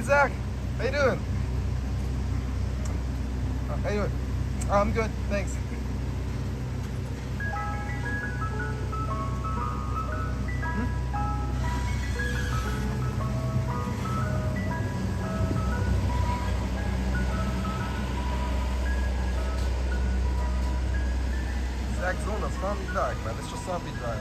Zach. How you doing? How you doing? I'm good, thanks. Zach Zonas, fahren wie Tag, man. Das ist schon so wie Tag.